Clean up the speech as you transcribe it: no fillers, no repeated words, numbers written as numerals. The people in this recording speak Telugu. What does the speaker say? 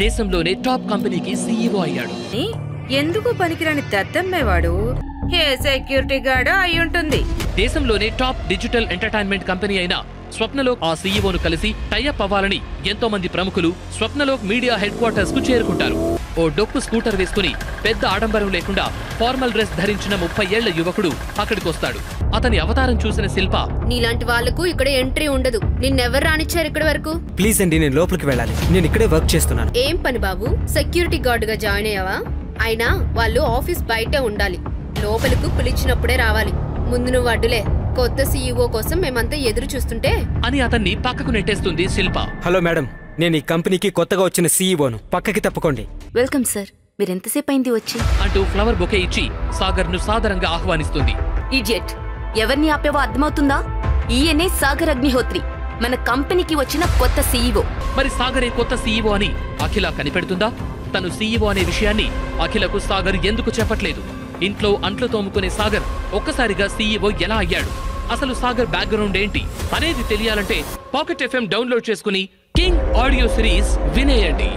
దేశంలోనే టాప్ కంపెనీకి సీఈఓ అయ్యాడు. ఎందుకు పనికిరాని దద్దమ్మేవాడు ఏ సెక్యూరిటీ గార్డ్ అయి ఉంటుంది. దేశంలోనే టాప్ డిజిటల్ ఎంటర్టైన్మెంట్ కంపెనీ అయిన స్వప్నలోక్ ఆ సీఈఓను కలిసి టైఅప్ అవ్వాలని ఎంతో మంది ప్రముఖులు స్వప్నలోక్ మీడియా హెడ్ క్వార్టర్స్ కు చేరుకుంటారు. ఓ డొక్కు స్కూటర్ వేసుకుని పెద్ద ఆడంబరం లేకుండా ఫార్మల్ డ్రెస్ ధరించిన 30 ఏళ్ల యువకుడు అక్కడికొస్తాడు. అతని అవతారం చూసిన శిల్ప, నీలాంటి వాళ్లకు ఇక్కడ ఎంట్రీ ఉండదు. నిన్నెవరు రానిచ్చారు ఇక్కడి వరకు? ప్లీజ్ అండి, నేను లోపలికి వెళ్ళాలి. నేను ఇక్కడే వర్క్ చేస్తున్నాను. ఏం పని బాబు? సెక్యూరిటీ గార్డ్ గా జాయిన్ అయ్యావా? అయినా వాళ్ళు ఆఫీస్ బయటే ఉండాలి, లోపలికి పిలిచినప్పుడే రావాలి. ముందు నువ్వు అడ్డులే. కొత్త సీఈఓ కోసం మేమంతా ఎదురు చూస్తుంటే అని అతన్ని పక్కకు నెట్టేస్తుంది శిల్ప. హలో మేడం, నేను ఈ కంపెనీకి కొత్తగా వచ్చిన సీఈఓను. పక్కకి తప్పుకోండి. వెల్కమ్ సార్, మీరెంతసేపు అయింది వచ్చి అంటూ ఫ్లవర్ బొకే ఇచ్చి సాగర్ ను సాదరంగా ఆహ్వానిస్తుంది. ఇడియట్, ఎవరిని ఆపేవో అర్థమవుతుందా? ఈయనే సాగర్ అగ్నిహోత్రి, మన కంపెనీకి వచ్చిన కొత్త సీఈఓ. మరి సాగరే కొత్త సీఈఓ అని అఖిల కనిపెడుతుందా? తను సీఈఓ అనే విషయాన్ని అఖిలకు సాగర్ ఎందుకు చెప్పట్లేదు? ఇంట్లో అంట్లు తోముకునే సాగర్ ఒక్కసారిగా సీఈఓ ఎలా అయ్యాడు? అసలు సాగర్ బ్యాక్గ్రౌండ్ ఏంటి అనేది తెలియాలంటే పాకెట్ FM డౌన్లోడ్ చేసుకుని కింగ్ ఆడియో సిరీస్ వినేయండి.